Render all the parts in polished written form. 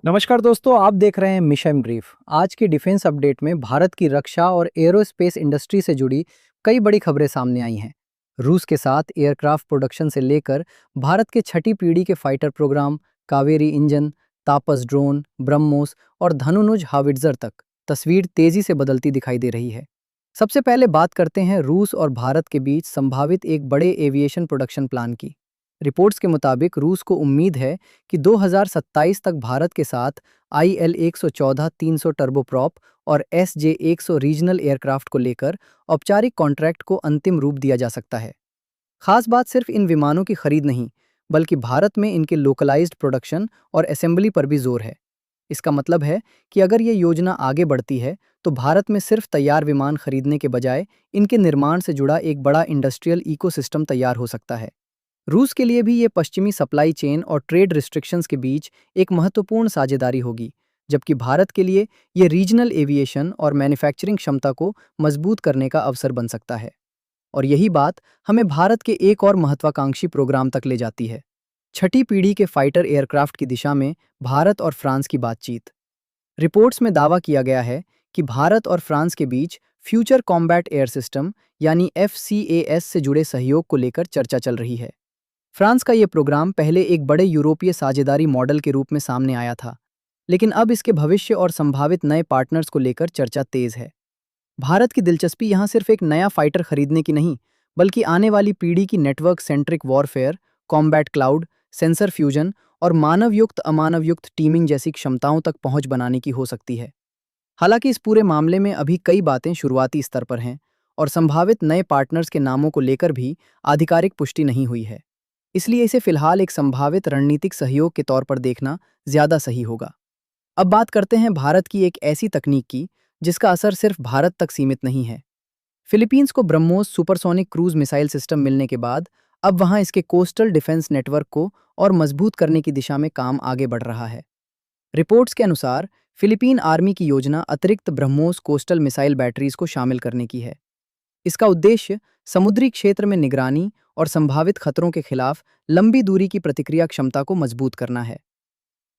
नमस्कार दोस्तों, आप देख रहे हैं मिशन ब्रीफ। आज की डिफेंस अपडेट में भारत की रक्षा और एरोस्पेस इंडस्ट्री से जुड़ी कई बड़ी खबरें सामने आई हैं। रूस के साथ एयरक्राफ्ट प्रोडक्शन से लेकर भारत के छठी पीढ़ी के फाइटर प्रोग्राम, कावेरी इंजन, तापस ड्रोन, ब्रह्मोस और धनुनुज हाविट्जर तक तस्वीर तेजी से बदलती दिखाई दे रही है। सबसे पहले बात करते हैं रूस और भारत के बीच संभावित एक बड़े एविएशन प्रोडक्शन प्लान की। रिपोर्ट्स के मुताबिक रूस को उम्मीद है कि 2027 तक भारत के साथ IL-114 300 टर्बोप्रॉप और SJ-100 रीजनल एयरक्राफ्ट को लेकर औपचारिक कॉन्ट्रैक्ट को अंतिम रूप दिया जा सकता है। खास बात सिर्फ इन विमानों की खरीद नहीं, बल्कि भारत में इनके लोकलाइज्ड प्रोडक्शन और असेंबली पर भी जोर है। इसका मतलब है कि अगर ये योजना आगे बढ़ती है, तो भारत में सिर्फ तैयार विमान खरीदने के बजाय इनके निर्माण से जुड़ा एक बड़ा इंडस्ट्रियल इकोसिस्टम तैयार हो सकता है। रूस के लिए भी ये पश्चिमी सप्लाई चेन और ट्रेड रिस्ट्रिक्शंस के बीच एक महत्वपूर्ण साझेदारी होगी, जबकि भारत के लिए ये रीजनल एविएशन और मैन्युफैक्चरिंग क्षमता को मजबूत करने का अवसर बन सकता है। और यही बात हमें भारत के एक और महत्वाकांक्षी प्रोग्राम तक ले जाती है, छठी पीढ़ी के फाइटर एयरक्राफ्ट की दिशा में भारत और फ्रांस की बातचीत। रिपोर्ट्स में दावा किया गया है कि भारत और फ्रांस के बीच फ्यूचर कॉम्बैट एयर सिस्टम यानी FCAS से जुड़े सहयोग को लेकर चर्चा चल रही है। फ्रांस का ये प्रोग्राम पहले एक बड़े यूरोपीय साझेदारी मॉडल के रूप में सामने आया था, लेकिन अब इसके भविष्य और संभावित नए पार्टनर्स को लेकर चर्चा तेज है। भारत की दिलचस्पी यहाँ सिर्फ एक नया फाइटर खरीदने की नहीं, बल्कि आने वाली पीढ़ी की network centric warfare, combat cloud, sensor fusion और मानव युक्त अमानव युक्त टीमिंग जैसी क्षमताओं तक पहुंच बनाने की हो सकती है। हालांकि इस पूरे मामले में अभी कई बातें शुरुआती स्तर पर हैं और संभावित नए पार्टनर्स के नामों को लेकर भी आधिकारिक पुष्टि नहीं हुई है। इसलिए इसे फिलहाल एक संभावित रणनीतिक सहयोग के तौर पर देखना ज्यादा सही होगा। अब बात करते हैं भारत की एक ऐसी तकनीक की जिसका असर सिर्फ भारत तक सीमित नहीं है। फिलीपींस को BrahMos supersonic cruise missile system मिलने के बाद अब वहां इसके कोस्टल डिफेंस नेटवर्क को और मजबूत करने की दिशा में काम आगे बढ़ रहा है। रिपोर्ट्स के अनुसार फिलीपीन आर्मी की योजना अतिरिक्त ब्रह्मोस कोस्टल मिसाइल बैटरीज को शामिल करने की है। इसका उद्देश्य समुद्री क्षेत्र में निगरानी और संभावित खतरों के खिलाफ लंबी दूरी की प्रतिक्रिया क्षमता को मजबूत करना है।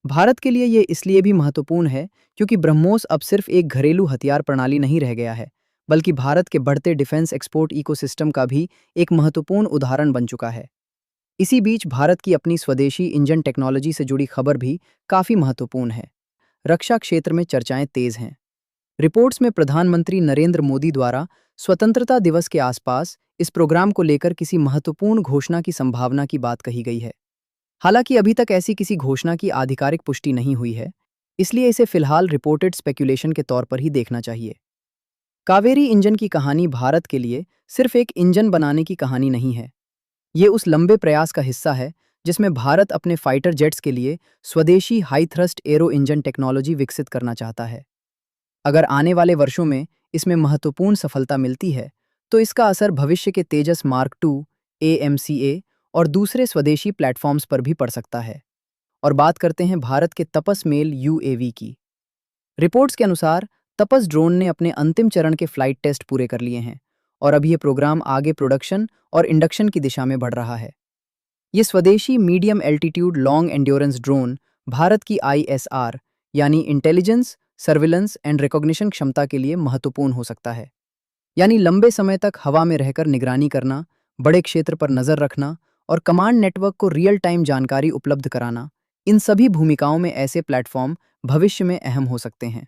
भारत के लिए ये इसलिए भी महत्वपूर्ण है क्योंकि ब्रह्मोस अब सिर्फ एक घरेलू हथियार प्रणाली नहीं रह गया है, बल्कि भारत के बढ़ते डिफेंस एक्सपोर्ट इकोसिस्टम का भी एक महत्वपूर्ण उदाहरण बन चुका है। इसी बीच भारत की अपनी स्वदेशी इंजन टेक्नोलॉजी से जुड़ी खबर भी काफी महत्वपूर्ण है। रक्षा क्षेत्र में चर्चाएं तेज हैं। रिपोर्ट्स में प्रधानमंत्री नरेंद्र मोदी द्वारा स्वतंत्रता दिवस के आसपास इस प्रोग्राम को लेकर किसी महत्वपूर्ण घोषणा की संभावना की बात कही गई है। हालांकि अभी तक ऐसी किसी घोषणा की आधिकारिक पुष्टि नहीं हुई है, इसलिए इसे फिलहाल रिपोर्टेड स्पेक्यूलेशन के तौर पर ही देखना चाहिए। कावेरी इंजन की कहानी भारत के लिए सिर्फ एक इंजन बनाने की कहानी नहीं है। ये उस लंबे प्रयास का हिस्सा है जिसमें भारत अपने फाइटर जेट्स के लिए स्वदेशी high thrust arrow engine technology विकसित करना चाहता है। अगर आने वाले वर्षों में इसमें महत्वपूर्ण सफलता मिलती है, तो इसका असर भविष्य के तेजस मार्क 2 AMCA और दूसरे स्वदेशी प्लेटफॉर्म्स पर भी पड़ सकता है। और बात करते हैं भारत के तपस मेल UAV की। रिपोर्ट्स के अनुसार तपस ड्रोन ने अपने अंतिम चरण के फ्लाइट टेस्ट पूरे कर लिए हैं और अब ये प्रोग्राम आगे प्रोडक्शन और इंडक्शन की दिशा में बढ़ रहा है। ये स्वदेशी medium altitude long endurance drone Bharat की ISR यानी इंटेलिजेंस, सर्विलेंस एंड रिकॉग्निशन क्षमता के लिए महत्वपूर्ण हो सकता है। यानी लंबे समय तक हवा में रहकर निगरानी करना, बड़े क्षेत्र पर नजर रखना और कमांड नेटवर्क को रियल टाइम जानकारी उपलब्ध कराना, इन सभी भूमिकाओं में ऐसे प्लेटफॉर्म भविष्य में अहम हो सकते हैं।